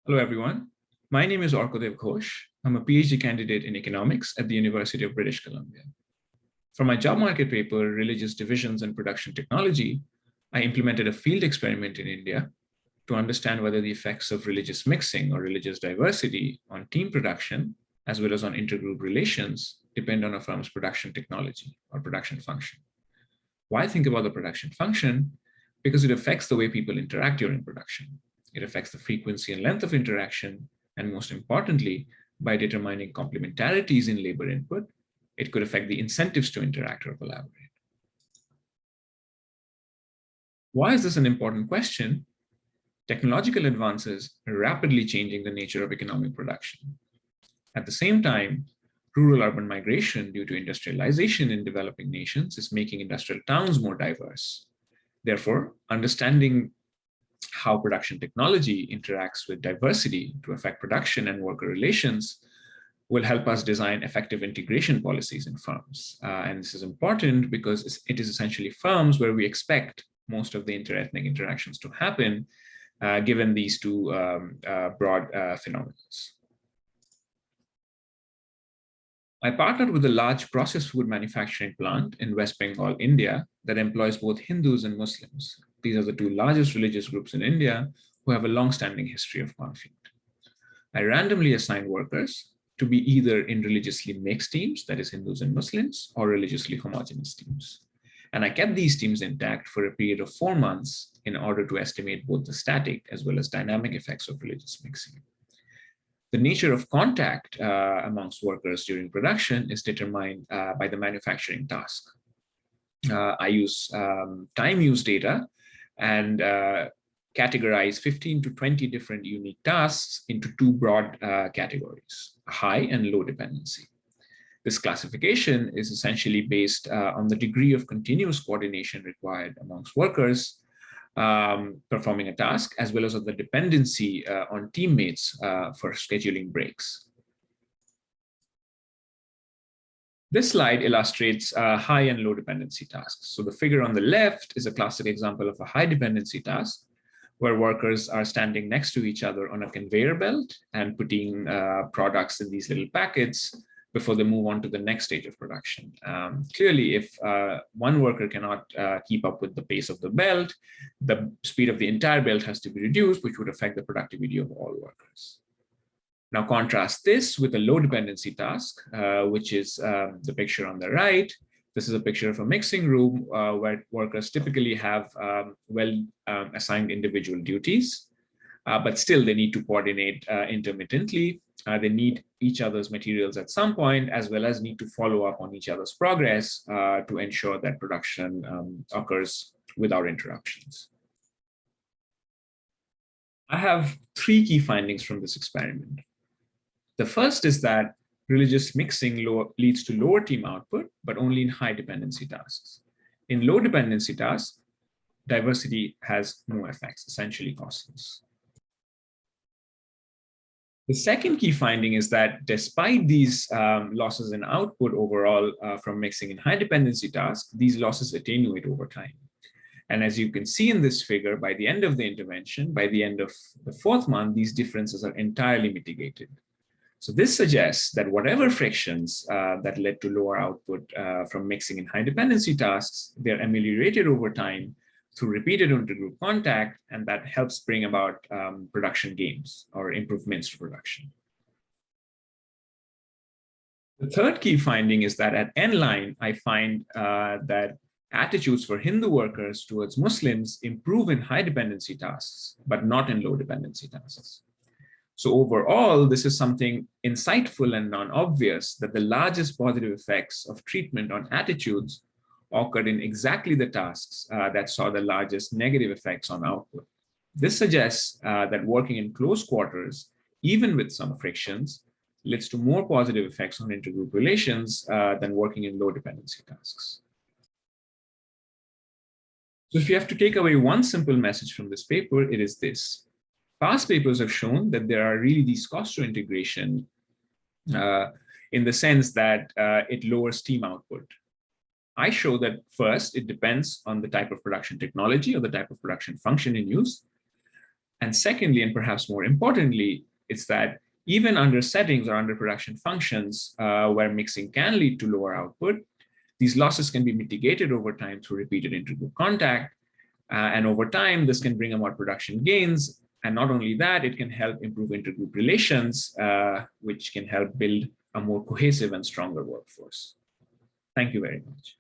Hello, everyone. My name is Arkadev Ghosh. I'm a PhD candidate in economics at the University of British Columbia. For my job market paper, Religious Divisions and Production Technology, I implemented a field experiment in India to understand whether the effects of religious mixing or religious diversity on team production, as well as on intergroup relations, depend on a firm's production technology or production function. Why think about the production function? Because it affects the way people interact during production. It affects the frequency and length of interaction, and most importantly, by determining complementarities in labor input, it could affect the incentives to interact or collaborate. Why is this an important question? Technological advances are rapidly changing the nature of economic production. At the same time, rural-urban migration due to industrialization in developing nations is making industrial towns more diverse. Therefore, understanding how production technology interacts with diversity to affect production and worker relations will help us design effective integration policies in firms. And this is important because it is essentially firms where we expect most of the interethnic interactions to happen, given these two broad phenomena. I partnered with a large processed food manufacturing plant in West Bengal, India, that employs both Hindus and Muslims. These are the two largest religious groups in India who have a long-standing history of conflict. I randomly assigned workers to be either in religiously mixed teams, that is Hindus and Muslims, or religiously homogeneous teams. And I kept these teams intact for a period of 4 months in order to estimate both the static as well as dynamic effects of religious mixing. The nature of contact amongst workers during production is determined by the manufacturing task. I use time use data and categorize 15 to 20 different unique tasks into two broad categories, high and low dependency. This classification is essentially based on the degree of continuous coordination required amongst workers performing a task, as well as of the dependency on teammates for scheduling breaks. This slide illustrates high and low dependency tasks. So the figure on the left is a classic example of a high dependency task, where workers are standing next to each other on a conveyor belt and putting products in these little packets before they move on to the next stage of production. Clearly, if one worker cannot keep up with the pace of the belt, the speed of the entire belt has to be reduced, which would affect the productivity of all workers. Now contrast this with a low dependency task, which is the picture on the right. This is a picture of a mixing room where workers typically have well-assigned individual duties, but still they need to coordinate intermittently. They need each other's materials at some point, as well as need to follow up on each other's progress to ensure that production occurs without interruptions. I have 3 key findings from this experiment. The first is that religious mixing leads to lower team output, but only in high dependency tasks. In low dependency tasks, diversity has no effects, essentially costless. The second key finding is that despite these losses in output overall from mixing in high dependency tasks, these losses attenuate over time. And as you can see in this figure, by the end of the intervention, by the end of the 4th month, these differences are entirely mitigated. So this suggests that whatever frictions that led to lower output from mixing in high dependency tasks, they're ameliorated over time through repeated intergroup contact, and that helps bring about production gains or improvements to production. The third key finding is that at end line, I find that attitudes for Hindu workers towards Muslims improve in high dependency tasks, but not in low dependency tasks. So overall, this is something insightful and non-obvious, that the largest positive effects of treatment on attitudes occurred in exactly the tasks that saw the largest negative effects on output. This suggests that working in close quarters, even with some frictions, leads to more positive effects on intergroup relations than working in low dependency tasks. So if you have to take away one simple message from this paper, it is this. Past papers have shown that there are really these costs to integration in the sense that it lowers team output. I show that first, it depends on the type of production technology or the type of production function in use. And secondly, and perhaps more importantly, it's that even under settings or under production functions where mixing can lead to lower output, these losses can be mitigated over time through repeated intergroup contact. And over time, this can bring about production gains. And not only that, it can help improve intergroup relations, which can help build a more cohesive and stronger workforce. Thank you very much.